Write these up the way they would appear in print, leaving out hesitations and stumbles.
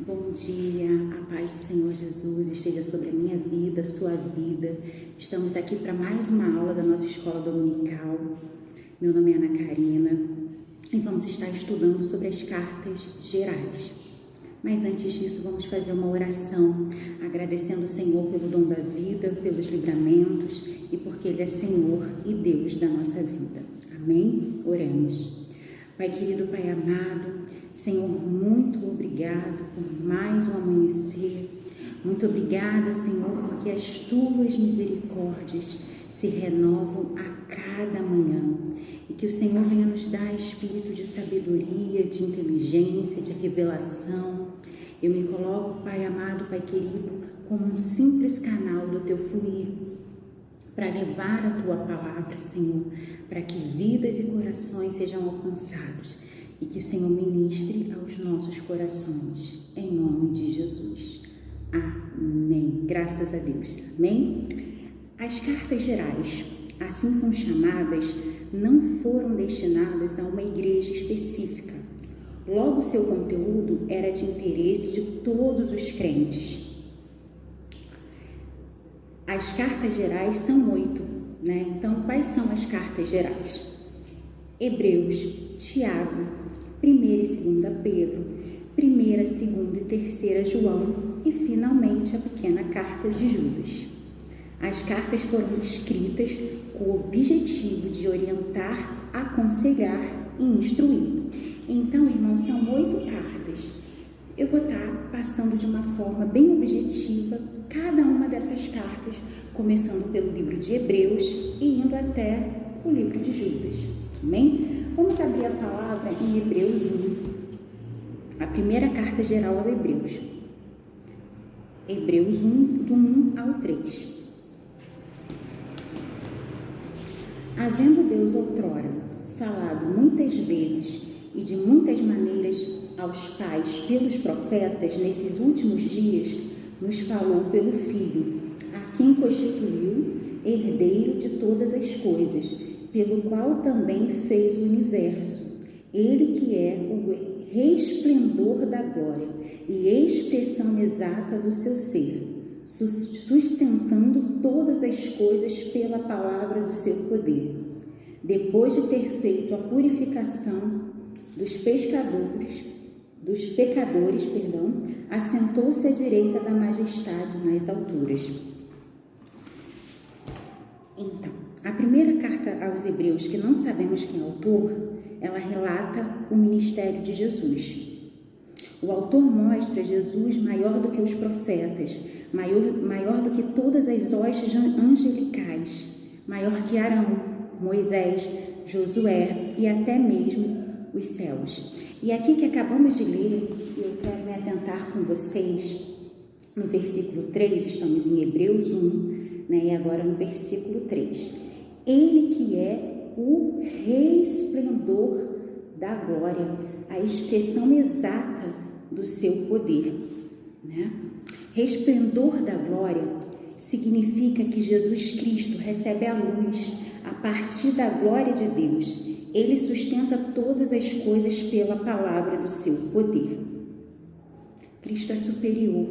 Bom dia, a paz do Senhor Jesus esteja sobre a minha vida, a sua vida. Estamos aqui para mais uma aula da nossa escola dominical. Meu nome é Ana Karina e vamos estar estudando sobre as cartas gerais. Mas antes disso, vamos fazer uma oração, agradecendo o Senhor pelo dom da vida, pelos livramentos e porque Ele é Senhor e Deus da nossa vida. Amém? Oremos. Pai querido, Pai amado, Senhor, muito obrigado por mais um amanhecer. Muito obrigada, Senhor, porque as Tuas misericórdias se renovam a cada manhã. E que o Senhor venha nos dar espírito de sabedoria, de inteligência, de revelação. Eu me coloco, Pai amado, Pai querido, como um simples canal do Teu fluir, para levar a Tua palavra, Senhor, para que vidas e corações sejam alcançados e que o Senhor ministre aos nossos corações, em nome de Jesus. Amém. Graças a Deus. Amém? As cartas gerais, assim são chamadas, não foram destinadas a uma igreja específica. Logo, seu conteúdo era de interesse de todos os crentes. As cartas gerais são 8, né? Então, quais são as cartas gerais? Hebreus, Tiago, 1ª e 2ª Pedro, 1ª, 2ª e 3ª João e, finalmente, a pequena carta de Judas. As cartas foram escritas com o objetivo de orientar, aconselhar e instruir. Então, irmãos, são 8 cartas. Eu vou estar passando de uma forma bem objetiva cada uma dessas cartas, começando pelo livro de Hebreus e indo até o livro de Judas. Amém? Vamos abrir a palavra em Hebreus 1, a primeira carta geral ao Hebreus. Hebreus 1, do 1 ao 3. Havendo Deus outrora falado muitas vezes e de muitas maneiras aos pais pelos profetas, nesses últimos dias nos falou pelo Filho, a quem constituiu herdeiro de todas as coisas, pelo qual também fez o universo. Ele que é o resplendor da glória e expressão exata do seu ser, sustentando todas as coisas pela palavra do seu poder. Depois de ter feito a purificação dos pecadores, assentou-se à direita da majestade nas alturas. Então, a primeira carta aos Hebreus, que não sabemos quem é o autor, ela relata o ministério de Jesus. O autor mostra Jesus maior do que os profetas, maior do que todas as hostes angelicais, maior que Arão, Moisés, Josué e até mesmo os céus. E aqui que acabamos de ler, eu quero me atentar com vocês no versículo 3, estamos em Hebreus 1, né, e agora no versículo 3. Ele que é o resplendor da glória, a expressão exata do seu poder, né? Resplendor da glória significa que Jesus Cristo recebe a luz a partir da glória de Deus. Ele sustenta todas as coisas pela palavra do seu poder. Cristo é superior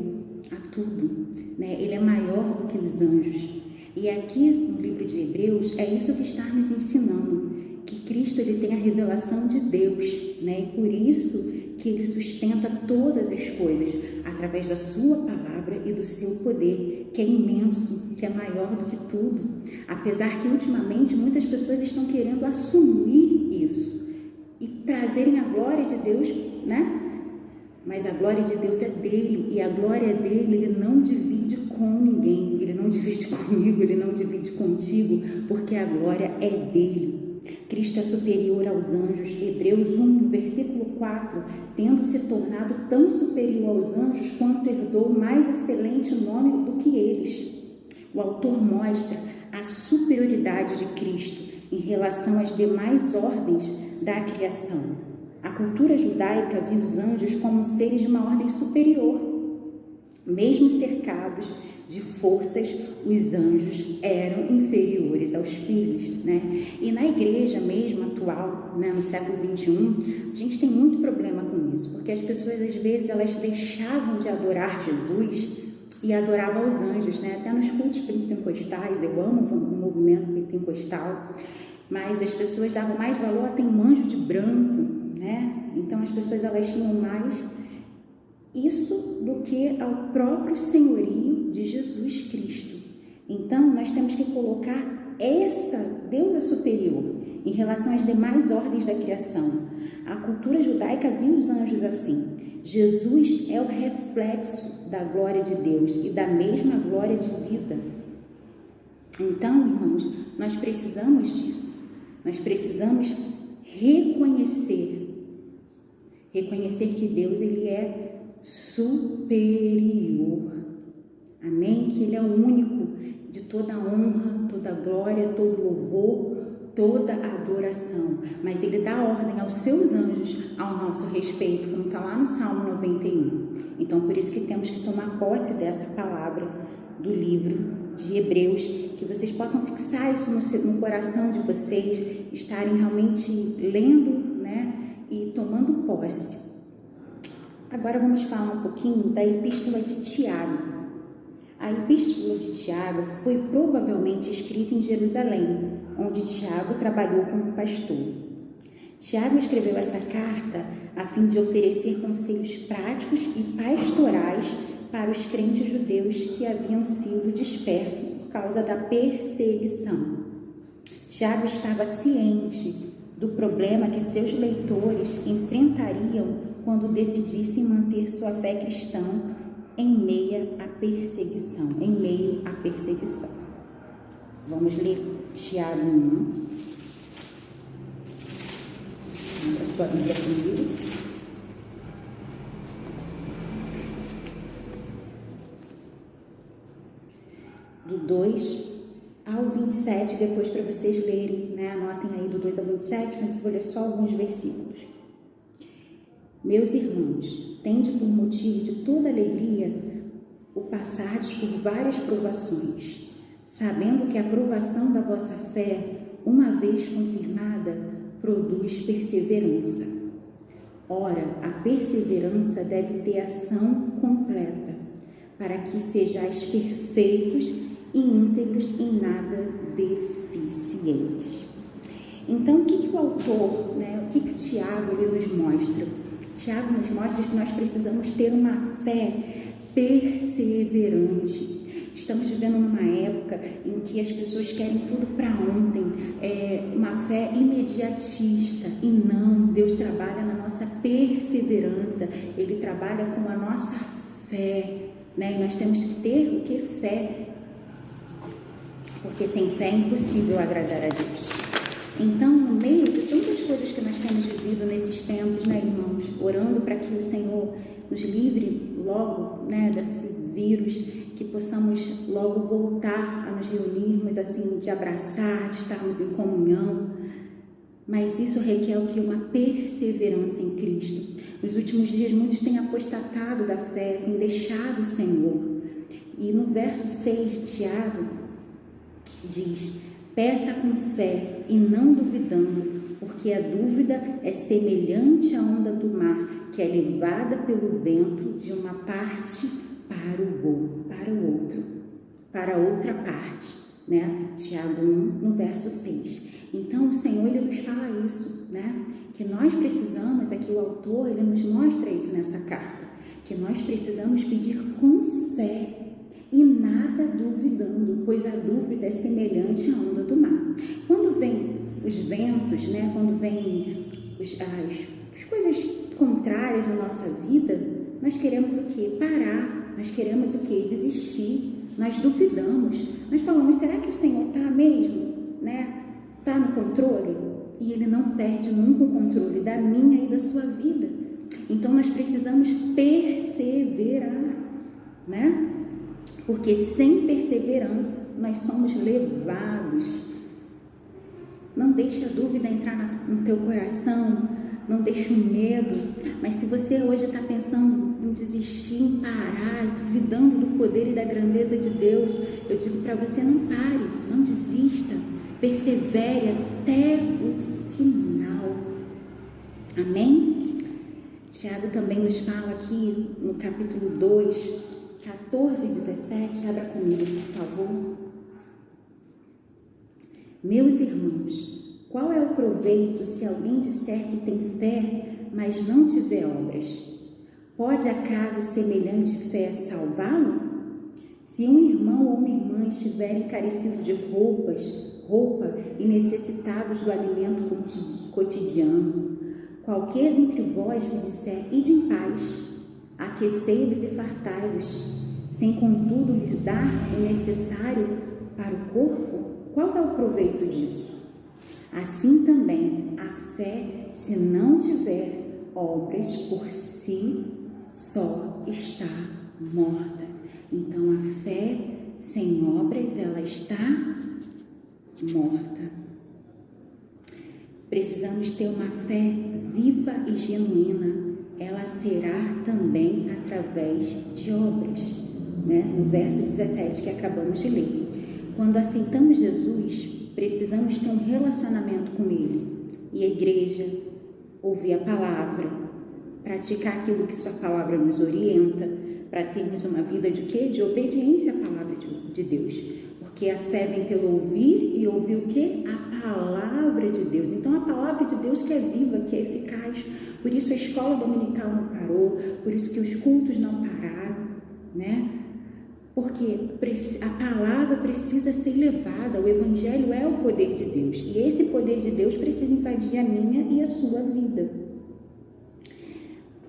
a tudo, né? Ele é maior do que os anjos. E aqui no livro de Hebreus é isso que está nos ensinando, que Cristo ele tem a revelação de Deus, né? E por isso que ele sustenta todas as coisas através da sua palavra e do seu poder, que é imenso, que é maior do que tudo. Apesar que ultimamente muitas pessoas estão querendo assumir isso e trazerem a glória de Deus, né? Mas a glória de Deus é dele, e a glória dele ele não divide com ninguém, ele não divide comigo, ele não divide contigo, porque a glória é dele. Cristo é superior aos anjos. Hebreus 1, versículo 4, tendo se tornado tão superior aos anjos quanto herdou mais excelente nome do que eles. O autor mostra a superioridade de Cristo em relação às demais ordens da criação. A cultura judaica viu os anjos como seres de uma ordem superior, mesmo cercados de forças, os anjos eram inferiores aos filhos, né? E na igreja mesmo atual, né, no século 21, a gente tem muito problema com isso, porque as pessoas às vezes elas deixavam de adorar Jesus e adoravam os anjos, né? Até nos cultos pentecostais, eu amo o movimento pentecostal, mas as pessoas davam mais valor a ter um anjo de branco, né? Então as pessoas elas tinham mais isso do que ao próprio senhorio de Jesus Cristo. Então nós temos que colocar essa deusa superior em relação às demais ordens da criação. A cultura judaica viu os anjos assim. Jesus é o reflexo da glória de Deus e da mesma glória de vida. Então, irmãos, nós precisamos disso. Nós precisamos reconhecer que Deus ele é superior. Amém? Que ele é o único de toda honra, toda glória, todo louvor, toda adoração. Mas ele dá ordem aos seus anjos ao nosso respeito, como está lá no Salmo 91. Então, por isso que temos que tomar posse dessa palavra do livro de Hebreus, que vocês possam fixar isso no coração de vocês, estarem realmente lendo, né, e tomando posse. Agora vamos falar um pouquinho da Epístola de Tiago. A Epístola de Tiago foi provavelmente escrita em Jerusalém, onde Tiago trabalhou como pastor. Tiago escreveu essa carta a fim de oferecer conselhos práticos e pastorais para os crentes judeus que haviam sido dispersos por causa da perseguição. Tiago estava ciente do problema que seus leitores enfrentariam quando decidissem manter sua fé cristã em meio à perseguição. Vamos ler Tiago 1. Abra sua Bíblia comigo. Do 2 ao 27, depois para vocês lerem, né? Anotem aí do 2 ao 27, mas eu vou ler só alguns versículos. Meus irmãos, tende por motivo de toda alegria o passardes por várias provações, sabendo que a provação da vossa fé, uma vez confirmada, produz perseverança. Ora, a perseverança deve ter ação completa, para que sejais perfeitos e íntegros em nada deficientes. Então, o que o autor, né, o que o Tiago ele nos mostra? Tiago nos mostra que nós precisamos ter uma fé perseverante. Estamos vivendo numa época em que as pessoas querem tudo para ontem, uma fé imediatista, e não, Deus trabalha na nossa perseverança, Ele trabalha com a nossa fé, né? E nós temos que ter o que? Fé, porque sem fé é impossível agradar a Deus. Então, no meio de tantas coisas que nós temos vivido nesses tempos, né, irmãos, orando para que o Senhor nos livre logo, né, desse vírus, que possamos logo voltar a nos reunirmos, assim, de abraçar, de estarmos em comunhão. Mas isso requer o que? Uma perseverança em Cristo. Nos últimos dias, muitos têm apostatado da fé, têm deixado o Senhor. E no verso 6 de Tiago, diz: peça com fé e não duvidando, porque a dúvida é semelhante à onda do mar, que é levada pelo vento de uma parte para outra parte, né? Tiago 1, no verso 6. Então, o Senhor, Ele nos fala isso, né? Que nós precisamos, aqui o autor, ele nos mostra isso nessa carta, que nós precisamos pedir com fé e nada duvidando, pois a dúvida é semelhante à onda do mar. Quando vem os ventos, né? Quando vem as coisas contrárias na nossa vida, nós queremos o quê? Parar. Nós queremos o quê? Desistir. Nós duvidamos. Nós falamos, será que o Senhor está mesmo, né? Está no controle? E Ele não perde nunca o controle da minha e da sua vida. Então, nós precisamos perseverar, né? Porque sem perseverança, nós somos levados. Não deixe a dúvida entrar no teu coração, não deixe o medo. Mas se você hoje está pensando em desistir, em parar, duvidando do poder e da grandeza de Deus, eu digo para você, não pare, não desista, persevere até o final. Amém? Tiago também nos fala aqui no capítulo 2, 14 e 17, abra comigo, por favor. Meus irmãos, qual é o proveito se alguém disser que tem fé, mas não tiver obras? Pode acaso semelhante fé salvá-lo? Se um irmão ou uma irmã estiverem carecidos de roupa e necessitados do alimento cotidiano, qualquer dentre vós lhe disser, ide em paz, aquecei-vos e fartai-vos, sem contudo lhes dar o necessário para o corpo, qual é o proveito disso? Assim também a fé, se não tiver obras, por si só está morta. Então a fé sem obras, ela está morta. Precisamos ter uma fé viva e genuína. Ela será também através de obras, né? No verso 17 que acabamos de ler. Quando aceitamos Jesus, precisamos ter um relacionamento com Ele. E a igreja, ouvir a palavra, praticar aquilo que sua palavra nos orienta, para termos uma vida de quê? De obediência à palavra de Deus. Porque a fé vem pelo ouvir e ouvir o quê? A palavra de Deus. Então a palavra de Deus que é viva, que é eficaz. Por isso a escola dominical não parou, por isso que os cultos não pararam, né? Porque a palavra precisa ser levada, o evangelho é o poder de Deus. E esse poder de Deus precisa invadir a minha e a sua vida.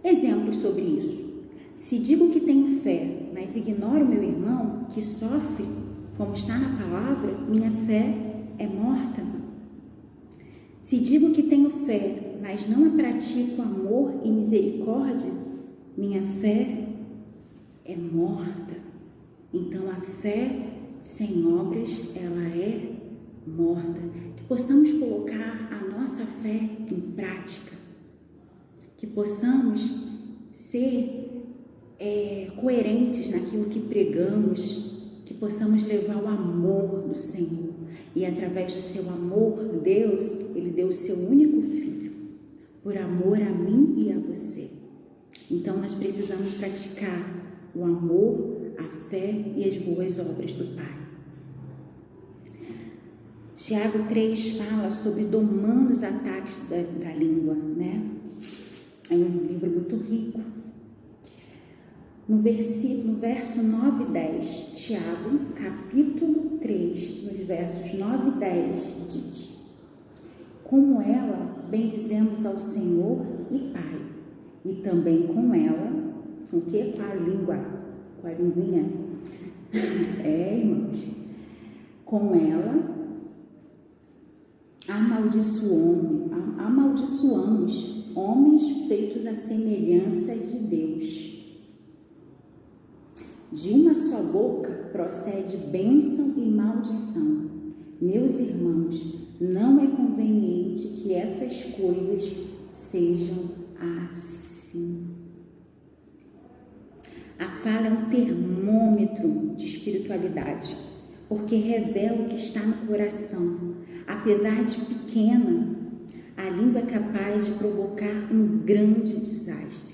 Exemplos sobre isso. Se digo que tenho fé, mas ignoro meu irmão que sofre, como está na palavra, minha fé é morta. Se digo que tenho fé, mas não pratico amor e misericórdia, minha fé é morta. Então a fé sem obras, ela é morta. Que possamos colocar a nossa fé em prática. Que possamos ser coerentes naquilo que pregamos, que possamos levar o amor do Senhor. E através do seu amor, Deus, Ele deu o seu único Filho, por amor a mim e a você. Então nós precisamos praticar o amor, a fé e as boas obras do Pai. Tiago 3 fala sobre domando os ataques da língua, né? É um livro muito rico. No verso 9 e 10, Tiago, capítulo 3, nos versos 9 e 10, diz: como ela, bendizemos ao Senhor e Pai, e também com ela, com o quê? Com a língua, com a linguinha. Irmãos, com ela amaldiçoamos homens feitos à semelhança de Deus. De uma só boca procede bênção e maldição. Meus irmãos, não é conveniente que essas coisas sejam assim. A fala é um termômetro de espiritualidade, porque revela o que está no coração. Apesar de pequena, a língua é capaz de provocar um grande desastre.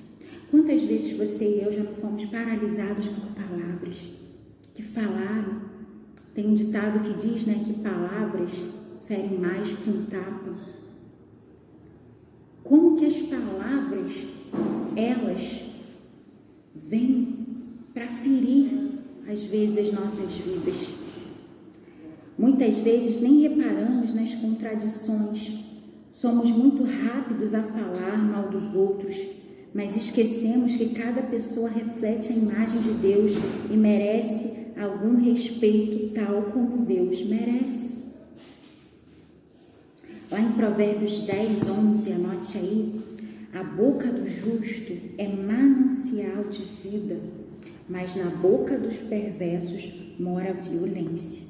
Quantas vezes você e eu já não fomos paralisados por palavras que falaram? Tem um ditado que diz, né, que palavras ferem mais que um tapa. Como que as palavras, elas vêm para ferir, às vezes, as nossas vidas. Muitas vezes nem reparamos nas contradições. Somos muito rápidos a falar mal dos outros, mas esquecemos que cada pessoa reflete a imagem de Deus e merece algum respeito tal como Deus merece. Lá em Provérbios 10, 11, anote aí: a boca do justo é manancial de vida, mas na boca dos perversos mora a violência.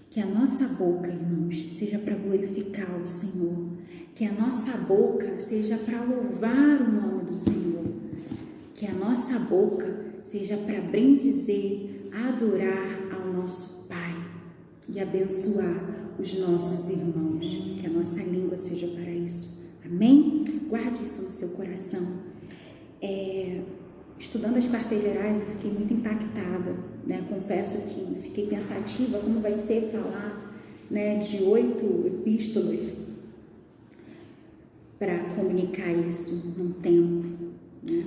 Que a nossa boca, irmãos, seja para glorificar o Senhor. Que a nossa boca seja para louvar o nome do Senhor. Que a nossa boca seja para bendizer, adorar ao nosso Pai e abençoar os nossos irmãos. Que a nossa língua seja para isso. Amém? Guarde isso no seu coração. Estudando as partes gerais, eu fiquei muito impactada, né? Confesso que fiquei pensativa como vai ser falar, né, de 8 epístolas para comunicar isso num tempo, né?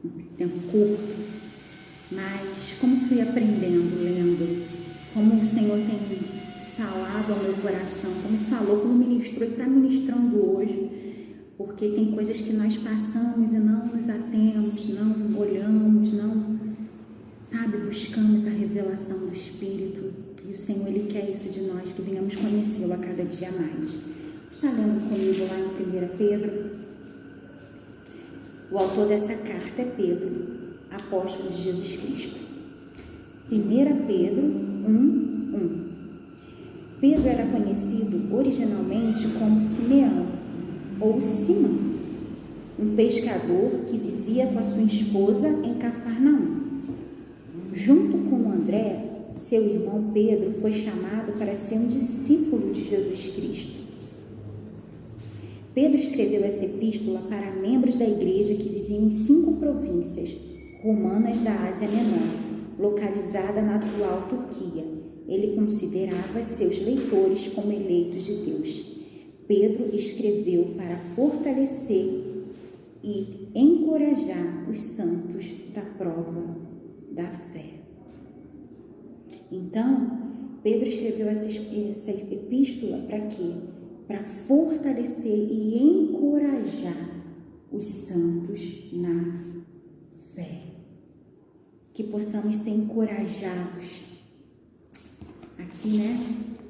Um tempo curto. Mas como fui aprendendo, lendo, como o Senhor tem falado ao meu coração, como falou, como ministrou e está ministrando hoje, porque tem coisas que nós passamos e não nos atemos, não olhamos, não, buscamos a revelação do Espírito. E o Senhor, Ele quer isso de nós, que venhamos conhecê-lo a cada dia mais. Está lendo comigo lá em 1 Pedro? O autor dessa carta é Pedro, apóstolo de Jesus Cristo. 1 Pedro 1:1. Pedro era conhecido originalmente como Simeão, ou Simão, um pescador que vivia com a sua esposa em Cafarnaum. Junto com André, seu irmão Pedro foi chamado para ser um discípulo de Jesus Cristo. Pedro escreveu essa epístola para membros da igreja que viviam em 5 províncias romanas da Ásia Menor, localizada na atual Turquia. Ele considerava seus leitores como eleitos de Deus. Pedro escreveu para fortalecer e encorajar os santos da prova da fé. Então, Pedro escreveu essa epístola para quê? Para fortalecer e encorajar os santos na fé. Que possamos ser encorajados. Aqui, né?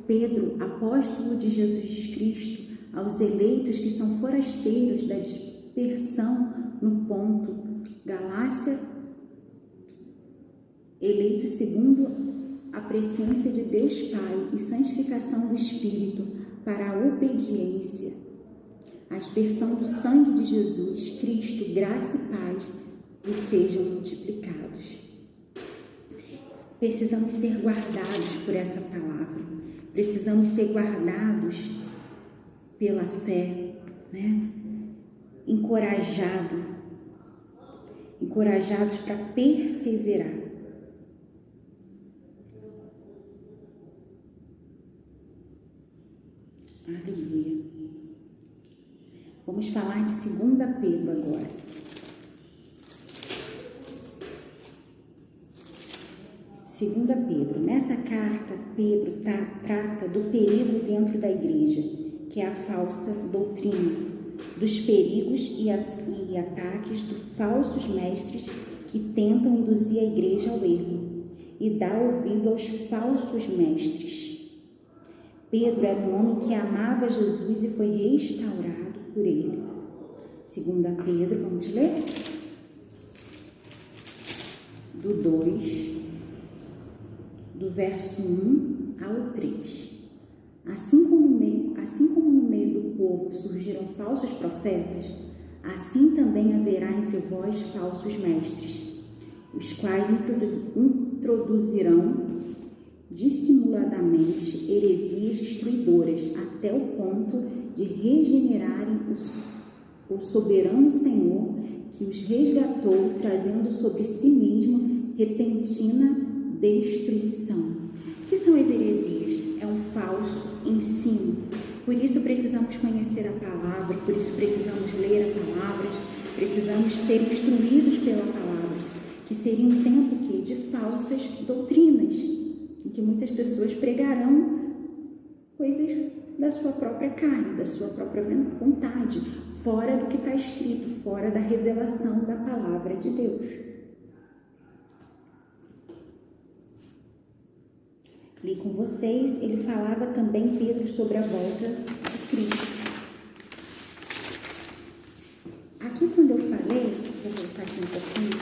Pedro, apóstolo de Jesus Cristo, aos eleitos que são forasteiros da dispersão no Ponto, Galácia, eleitos segundo a presciência de Deus Pai e santificação do Espírito para a obediência, a aspersão do sangue de Jesus Cristo, graça e paz vos sejam multiplicados. Precisamos ser guardados por essa palavra, precisamos ser guardados pela fé, né? Encorajados para perseverar. Aleluia. Vamos falar de 2 Pedro agora. 2 Pedro. Nessa carta, Pedro trata do perigo dentro da igreja, que é a falsa doutrina, dos perigos e ataques dos falsos mestres que tentam induzir a igreja ao erro e dar ouvido aos falsos mestres. Pedro era um homem que amava Jesus e foi restaurado por ele. 2 Pedro, vamos ler? Do 2, do verso 1 ao 3. Assim como no meio do povo surgiram falsos profetas, assim também haverá entre vós falsos mestres, os quais introduzirão dissimuladamente heresias destruidoras, até o ponto de regenerarem o soberano Senhor que os resgatou, trazendo sobre si mesmo repentina destruição. O que são as heresias? É um falso ensino. Por isso precisamos conhecer a palavra, por isso precisamos ler a palavra, precisamos ser instruídos pela palavra, que seria um tempo de falsas doutrinas, em que muitas pessoas pregarão coisas da sua própria carne, da sua própria vontade, fora do que está escrito, fora da revelação da palavra de Deus. Li com vocês, ele falava também, Pedro, sobre a volta de Cristo. Aqui quando eu falei, vou voltar aqui um pouquinho,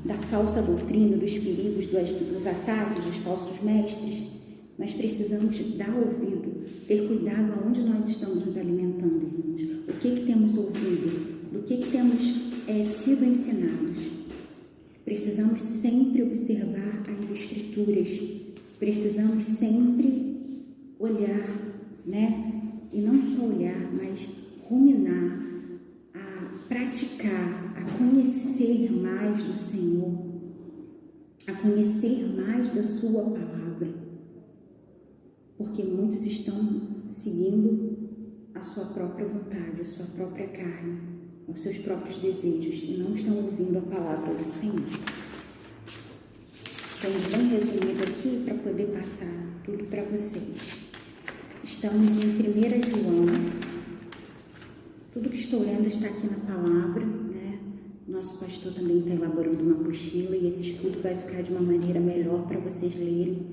da falsa doutrina, dos perigos, dos ataques dos falsos mestres, nós precisamos dar ouvido, ter cuidado aonde nós estamos nos alimentando, irmãos. O que temos ouvido? precisamos sempre observar as Escrituras, precisamos sempre olhar, né? E não só olhar, mas ruminar, a praticar, a conhecer mais do Senhor, a conhecer mais da sua palavra, porque muitos estão seguindo a sua própria vontade, a sua própria carne, os seus próprios desejos e não estão ouvindo a palavra do Senhor. Então, bem resumido aqui para poder passar tudo para vocês. Estamos em 1 João. Tudo que estou lendo está aqui na palavra, né? Nosso pastor também está elaborando uma apostila e esse estudo vai ficar de uma maneira melhor para vocês lerem,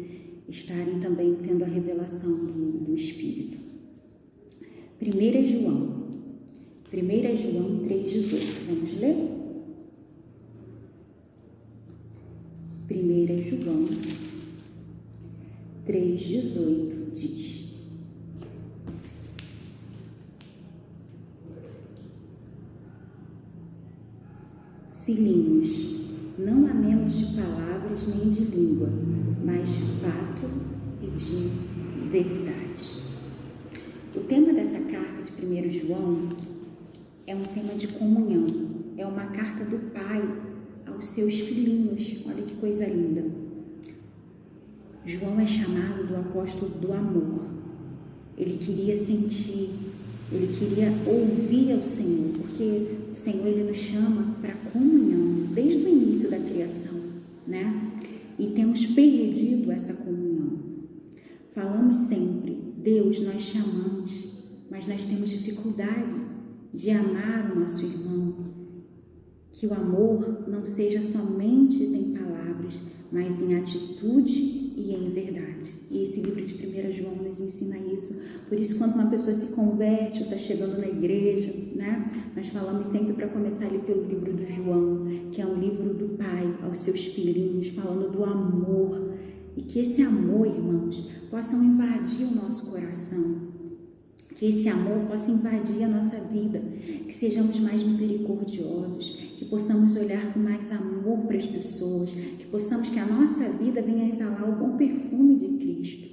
estarem também tendo a revelação do Espírito. 1 João 3,18. Vamos ler? 1 João 3,18 diz: Filhinhos, não amemos de palavras nem de língua, mas de fato e de verdade. O tema dessa carta de 1 João é um tema de comunhão, é uma carta do Pai aos seus filhinhos. Olha que coisa linda. João é chamado do apóstolo do amor. Ele queria sentir, ele queria ouvir ao Senhor, porque o Senhor ele nos chama para comunhão desde o início da criação, né? E temos perdido essa comunhão. Falamos sempre, Deus nós chamamos, mas nós temos dificuldade de amar o nosso irmão. Que o amor não seja somente em palavras, mas em atitude e em verdade. E esse livro de 1 João nos ensina isso. Por isso, quando uma pessoa se converte ou está chegando na igreja, né, nós falamos sempre para começar ali pelo livro do João, que é um livro do Pai aos seus filhinhos, falando do amor. E que esse amor, irmãos, possam invadir o nosso coração. Que esse amor possa invadir a nossa vida, que sejamos mais misericordiosos, que possamos olhar com mais amor para as pessoas, que possamos que a nossa vida venha a exalar o bom perfume de Cristo.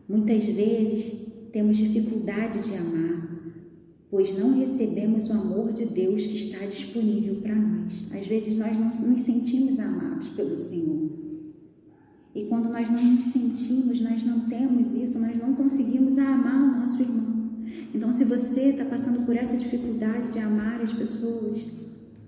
Muitas vezes temos dificuldade de amar, pois não recebemos o amor de Deus que está disponível para nós. Às vezes nós não nos sentimos amados pelo Senhor. E quando nós não nos sentimos, nós não temos isso, nós não conseguimos amar o nosso irmão. Então, se você está passando por essa dificuldade de amar as pessoas,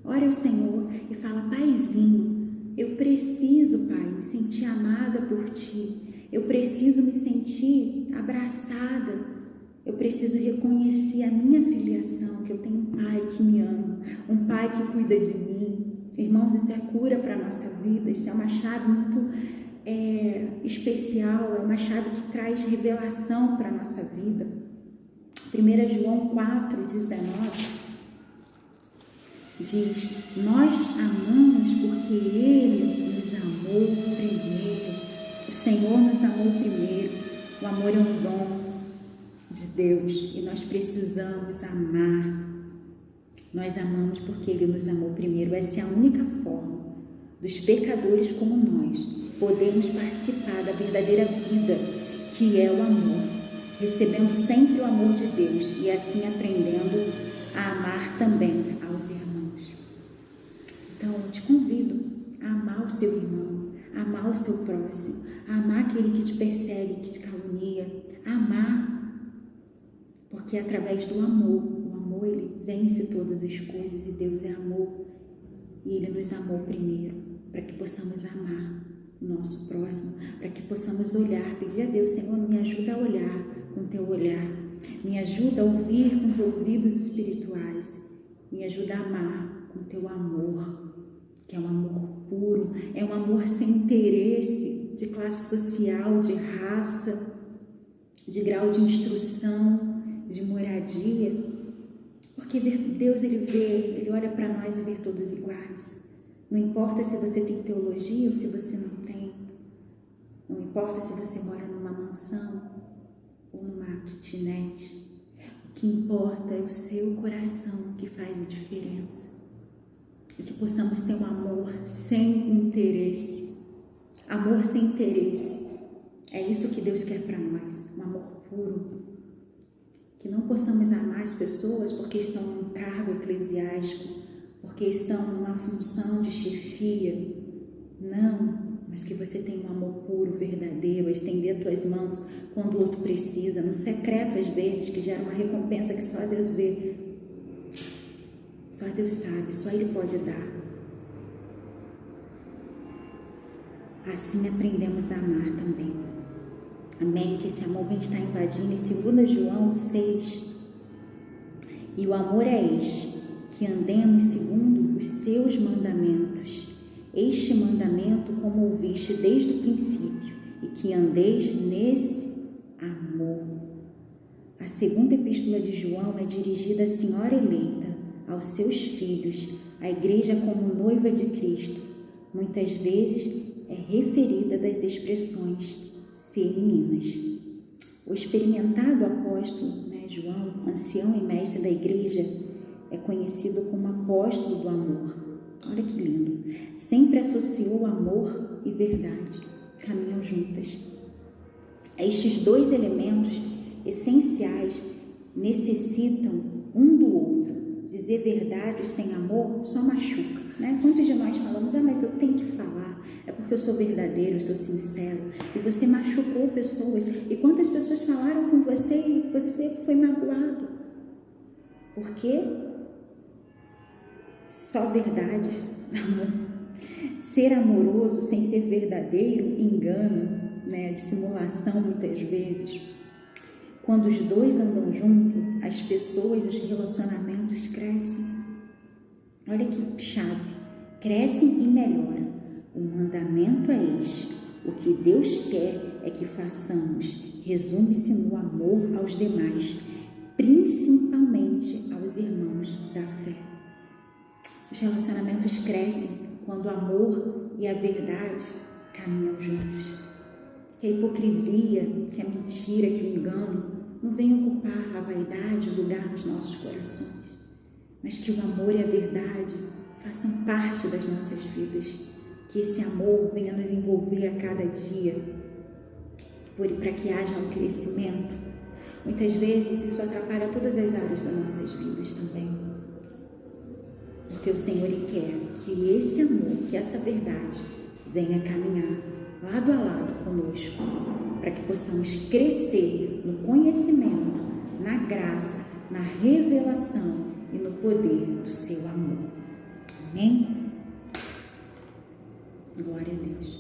ore ao Senhor e fala: Paizinho, eu preciso, Pai, me sentir amada por Ti. Eu preciso me sentir abraçada. Eu preciso reconhecer a minha filiação, que eu tenho um Pai que me ama, um Pai que cuida de mim. Irmãos, isso é cura para a nossa vida, isso é uma chave muito especial, é uma chave que traz revelação para a nossa vida. 1 João 4,19 diz: Nós amamos porque Ele nos amou primeiro. O Senhor nos amou primeiro. O amor é um dom de Deus e nós precisamos amar. Nós amamos porque Ele nos amou primeiro. Essa é a única forma dos pecadores como nós podemos participar da verdadeira vida, que é o amor, recebendo sempre o amor de Deus e assim aprendendo a amar também aos irmãos. Então, eu te convido a amar o seu irmão, a amar o seu próximo, a amar aquele que te persegue, que te calunia, a amar, porque através do amor, o amor ele vence todas as coisas e Deus é amor e Ele nos amou primeiro, para que possamos amar o nosso próximo, para que possamos olhar, pedir a Deus: Senhor, me ajuda a olhar com Teu olhar, me ajuda a ouvir com os ouvidos espirituais, me ajuda a amar com Teu amor, que é um amor puro, é um amor sem interesse de classe social, de raça, de grau de instrução, de moradia, porque Deus ele olha para nós e vê todos iguais. Não importa se você tem teologia ou se você não tem. Não importa se você mora numa mansão ou numa kitnet. O que importa é o seu coração que faz a diferença. e que possamos ter um amor sem interesse. Amor sem interesse. É isso que Deus quer para nós, um amor puro. Que não possamos amar as pessoas porque estão num cargo eclesiástico, porque estão numa função de chefia. Não, mas que você tenha um amor puro, verdadeiro, a estender as tuas mãos quando o outro precisa, no secreto às vezes, que gera uma recompensa que só Deus vê. Só Deus sabe, só Ele pode dar. Assim aprendemos a amar também. Amém? Que esse amor vem estar invadindo. Em 2 João 6. E o amor é este, que andemos segundo os seus mandamentos. Este mandamento, como ouviste desde o princípio, e que andeis nesse amor. A segunda epístola de João é dirigida à senhora eleita, aos seus filhos, à igreja como noiva de Cristo. Muitas vezes é referida das expressões femininas. O experimentado apóstolo, João, ancião e mestre da igreja, é conhecido como apóstolo do amor. Olha que lindo. Sempre associou amor e verdade. Caminham juntas. Estes dois elementos essenciais necessitam um do outro. Dizer verdade sem amor só machuca, né? Quantos de nós falamos, mas eu tenho que falar, é porque eu sou verdadeiro, eu sou sincero, e você machucou pessoas, e quantas pessoas falaram com você e você foi magoado? Por quê? Só verdades, amor. Ser amoroso sem ser verdadeiro engana, dissimulação muitas vezes. Quando os dois andam juntos, as pessoas, os relacionamentos crescem. Olha que chave. Crescem e melhoram. O mandamento é este. O que Deus quer é que façamos. Resume-se no amor aos demais, principalmente aos irmãos da fé. Os relacionamentos crescem quando o amor e a verdade caminham juntos. Que a hipocrisia, que a mentira, que o engano não venham ocupar a vaidade, o lugar nos nossos corações, mas que o amor e a verdade façam parte das nossas vidas, que esse amor venha nos envolver a cada dia, para que haja um crescimento. Muitas vezes isso atrapalha todas as áreas das nossas vidas também, porque o Senhor quer que esse amor, que essa verdade venha caminhar lado a lado conosco, para que possamos crescer no conhecimento, na graça, na revelação e no poder do seu amor. Amém? Glória a Deus.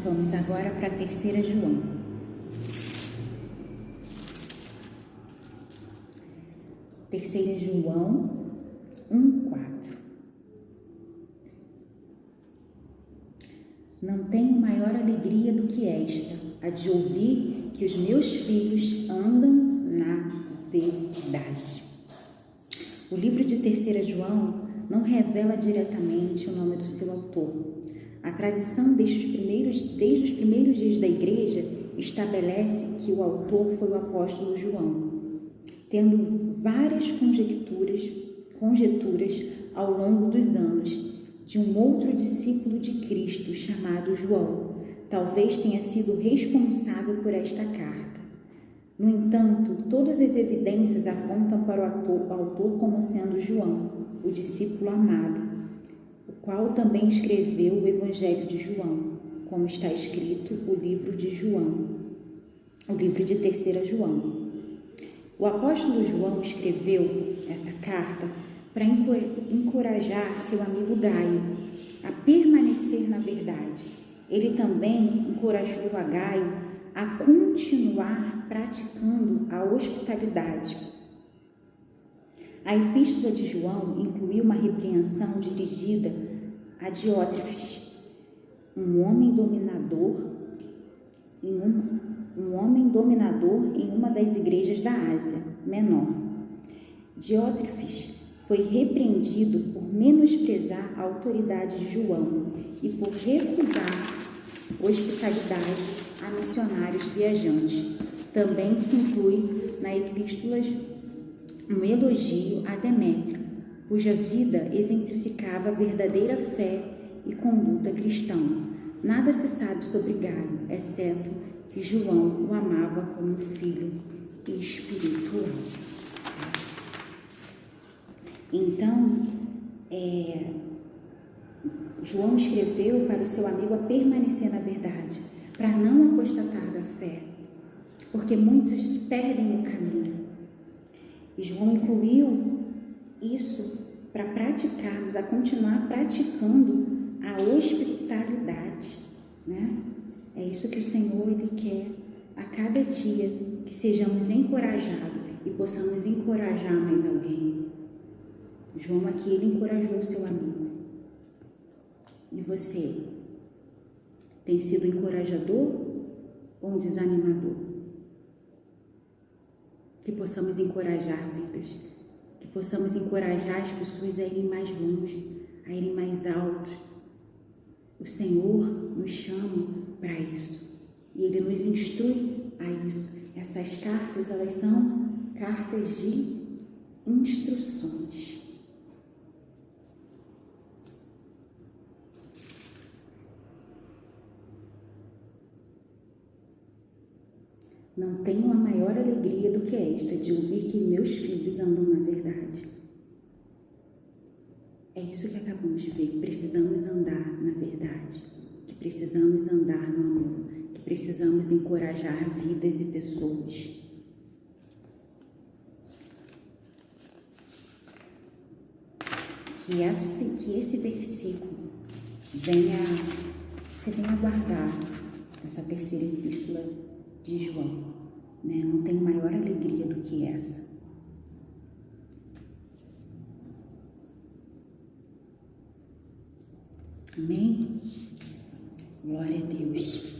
Vamos agora para a 3 João. 3 João 1:4. Não tenho maior alegria do que esta, a de ouvir que os meus filhos andam na verdade. O livro de 3 João não revela diretamente o nome do seu autor. A tradição desde os primeiros dias da igreja estabelece que o autor foi o apóstolo João, tendo várias conjecturas ao longo dos anos de um outro discípulo de Cristo chamado João. Talvez tenha sido responsável por esta carta. No entanto, todas as evidências apontam para o autor como sendo João, o discípulo amado, o qual também escreveu o Evangelho de João, como está escrito o livro de João, o livro de 3 João. O apóstolo João escreveu essa carta para encorajar seu amigo Gaio a permanecer na verdade. Ele também encorajou a Gaio a continuar praticando a hospitalidade. A epístola de João incluiu uma repreensão dirigida a Diótrefes, um homem dominador em uma das igrejas da Ásia Menor. Diótrefes foi repreendido por menosprezar a autoridade de João e por recusar hospitalidade a missionários viajantes. Também se inclui na epístolas um elogio a Demétrio, cuja vida exemplificava verdadeira fé e conduta cristã. Nada se sabe sobre Gaio, exceto que João o amava como um filho espiritual. Então, João escreveu para o seu amigo a permanecer na verdade, para não apostatar da fé, porque muitos perdem o caminho. E João incluiu isso para praticarmos, a continuar praticando a hospitalidade, né? É isso que o Senhor Ele quer a cada dia, que sejamos encorajados e possamos encorajar mais alguém. João aqui, ele encorajou o seu amigo. E você? Tem sido encorajador ou um desanimador? Que possamos encorajar vidas, que possamos encorajar as pessoas a irem mais longe, a irem mais alto. O Senhor nos chama para isso e Ele nos instrui a isso. Essas cartas, elas são cartas de instruções. Não tenho a maior alegria do que esta, de ouvir que meus filhos andam na verdade. É isso que acabamos de ver, que precisamos andar na verdade, que precisamos andar no amor, que precisamos encorajar vidas e pessoas. Que esse versículo você venha guardar essa terceira epístola de João, né? Não tem maior alegria do que essa. Amém? Glória a Deus.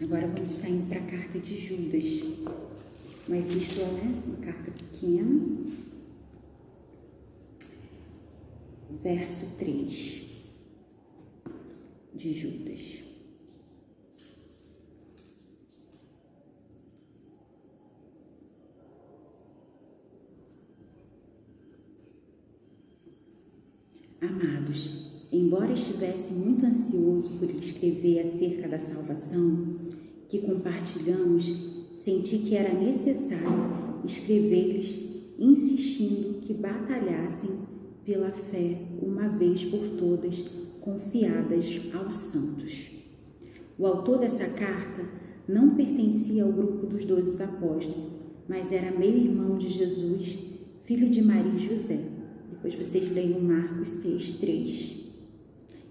Agora vamos estar indo para a carta de Judas. Uma epístola, né? Uma carta pequena. Verso 3 de Judas. Amados, embora estivesse muito ansioso por escrever acerca da salvação que compartilhamos, senti que era necessário escrever-lhes, insistindo que batalhassem pela fé uma vez por todas, confiadas aos santos. O autor dessa carta não pertencia ao grupo dos 12 apóstolos, mas era meio-irmão de Jesus, filho de Maria e José. Depois vocês leiam Marcos 6:3.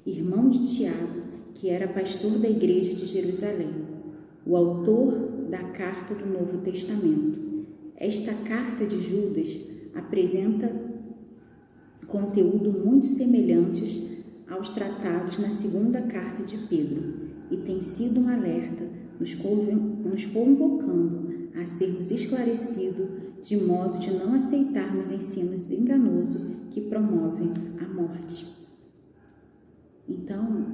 Irmão de Tiago, que era pastor da igreja de Jerusalém, o autor da carta do Novo Testamento. Esta carta de Judas apresenta conteúdo muito semelhantes aos tratados na segunda carta de Pedro e tem sido um alerta nos convocando a sermos esclarecidos de modo de não aceitarmos ensinos enganosos que promovem a morte. Então,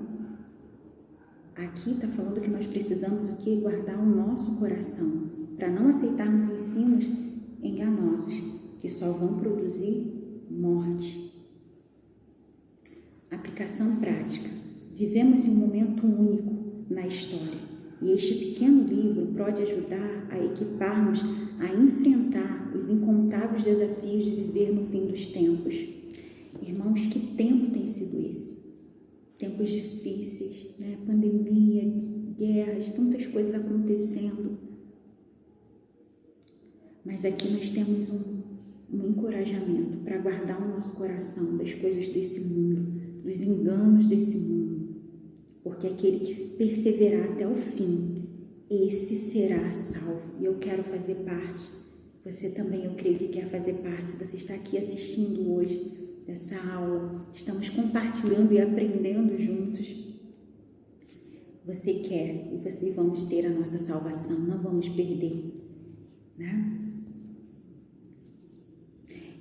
aqui está falando que nós precisamos o quê? Guardar o nosso coração para não aceitarmos ensinos enganosos que só vão produzir morte. Aplicação prática. Vivemos em um momento único na história e este pequeno livro pode ajudar a equiparmos a enfrentar os incontáveis desafios de viver no fim dos tempos. Irmãos, que tempo tem sido esse? Tempos difíceis, né? Pandemia, guerras, tantas coisas acontecendo. Mas aqui nós temos um encorajamento para guardar o nosso coração das coisas desse mundo, dos enganos desse mundo. Porque aquele que perseverar até o fim, esse será salvo. E eu quero fazer parte. Você também, eu creio que quer fazer parte. Você está aqui assistindo hoje dessa aula. Estamos compartilhando e aprendendo juntos. Você quer e você vamos ter a nossa salvação. Não vamos perder, né?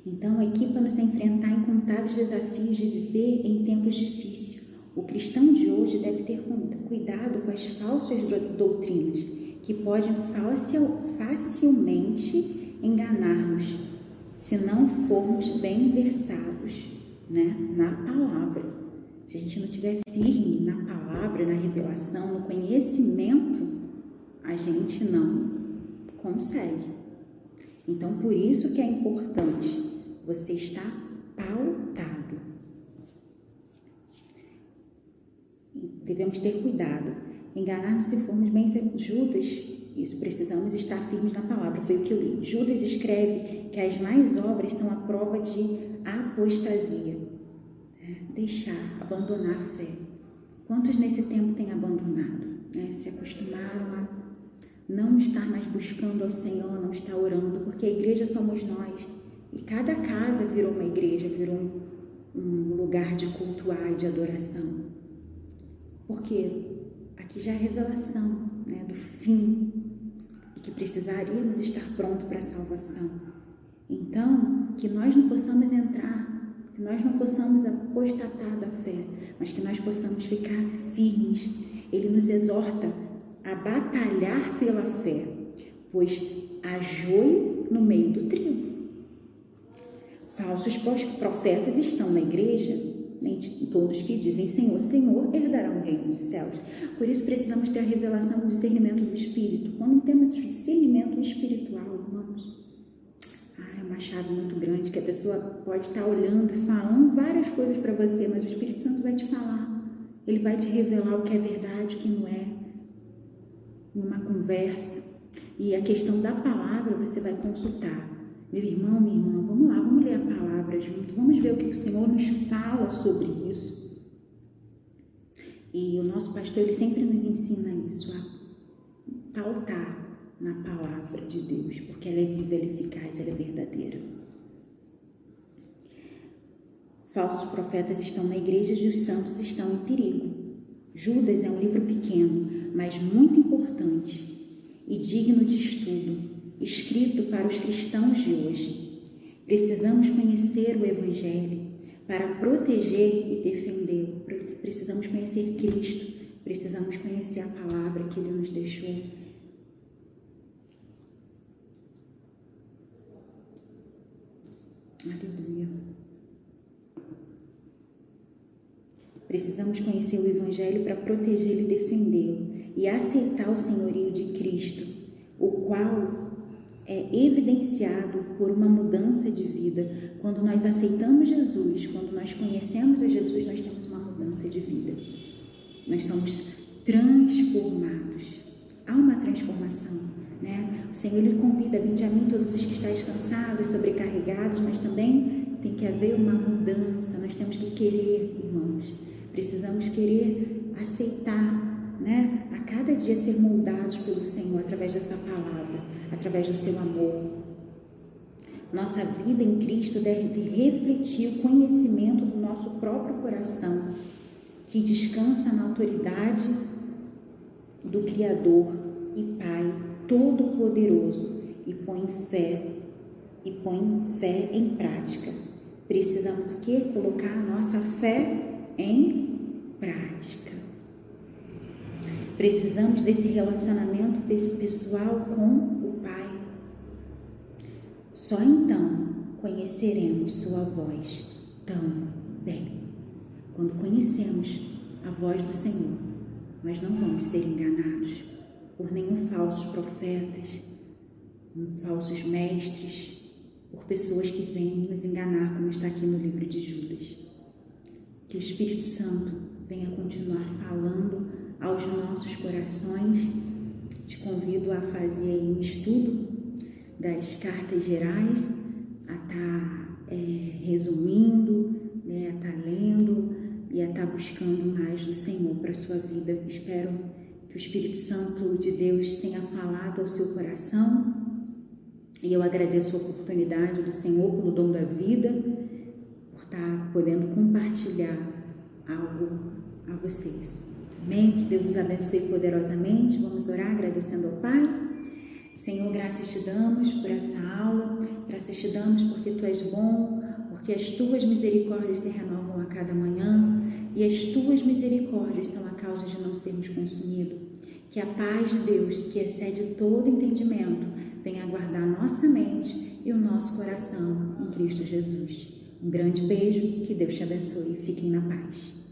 Então, equipa-nos a enfrentar incontáveis desafios de viver em tempos difíceis, o cristão de hoje deve ter cuidado com as falsas doutrinas que podem facilmente enganar-nos se não formos bem versados, né, na palavra. Se a gente não estiver firme na palavra, na revelação, no conhecimento, a gente não consegue. Então, por isso que é importante você estar pautado. E devemos ter cuidado. Enganar-nos se formos bem Judas, isso, precisamos estar firmes na palavra. Foi o que eu li. Judas escreve que as más obras são a prova de apostasia. Deixar, abandonar a fé. Quantos nesse tempo têm abandonado? Se acostumaram a não estar mais buscando ao Senhor, não estar orando, porque a igreja somos nós. E cada casa virou uma igreja, virou um lugar de cultuar e de adoração. Porque aqui já é a revelação, né, do fim, e que precisaríamos estar prontos para a salvação. Então, que nós não possamos entrar, que nós não possamos apostatar da fé, mas que nós possamos ficar firmes. Ele nos exorta a batalhar pela fé, pois há joio no meio do trigo. Falsos profetas estão na igreja, nem todos que dizem Senhor, Senhor, herdarão o reino dos céus. Por isso precisamos ter a revelação do discernimento do Espírito. Quando temos discernimento espiritual, irmãos, é uma chave muito grande, que a pessoa pode estar olhando e falando várias coisas para você, mas o Espírito Santo vai te falar. Ele vai te revelar o que é verdade, o que não é, numa conversa. E a questão da palavra você vai consultar. Meu irmão, minha irmã, vamos lá, vamos ler a palavra junto, vamos ver o que o Senhor nos fala sobre isso. E o nosso pastor, ele sempre nos ensina isso, a pautar na palavra de Deus, porque ela é viva, ela é eficaz, ela é verdadeira. Falsos profetas estão na igreja e os santos estão em perigo. Judas é um livro pequeno, mas muito importante e digno de estudo, escrito para os cristãos de hoje. Precisamos conhecer o Evangelho para proteger e defendê-lo. Precisamos conhecer Cristo, precisamos conhecer a palavra que Ele nos deixou. Aleluia. Precisamos conhecer o Evangelho para protegê-lo e defendê-lo e aceitar o senhorio de Cristo, o qual é evidenciado por uma mudança de vida. Quando nós aceitamos Jesus, quando nós conhecemos a Jesus, nós temos uma mudança de vida. Nós somos transformados. Há uma transformação, né? O Senhor, Ele convida: vinde a mim todos os que estáis cansados, sobrecarregados, mas também tem que haver uma mudança. Nós temos que querer, irmãos. Precisamos querer aceitar, né? A cada dia ser moldados pelo Senhor através dessa palavra, através do seu amor. Nossa vida em Cristo deve refletir o conhecimento do nosso próprio coração, que descansa na autoridade do Criador e Pai Todo-Poderoso e põe fé em prática. Precisamos o quê? Colocar a nossa fé em prática. Precisamos desse relacionamento pessoal com o Pai. Só então conheceremos sua voz tão bem. Quando conhecemos a voz do Senhor, nós não vamos ser enganados por nenhum falsos profetas, falsos mestres, por pessoas que vêm nos enganar, como está aqui no livro de Judas. Que o Espírito Santo venha continuar falando aos nossos corações. Te convido a fazer aí um estudo das cartas gerais, a estar resumindo, né, a estar lendo e a estar buscando mais do Senhor para a sua vida. Espero que o Espírito Santo de Deus tenha falado ao seu coração, e eu agradeço a oportunidade do Senhor pelo dom da vida, por estar podendo compartilhar algo a vocês. Amém? Que Deus os abençoe poderosamente. Vamos orar agradecendo ao Pai. Senhor, graças te damos por essa aula, graças te damos porque Tu és bom, porque as Tuas misericórdias se renovam a cada manhã. e as tuas misericórdias são a causa de não sermos consumidos. Que a paz de Deus, que excede todo entendimento, venha guardar nossa mente e o nosso coração em Cristo Jesus. Um grande beijo, que Deus te abençoe e fiquem na paz.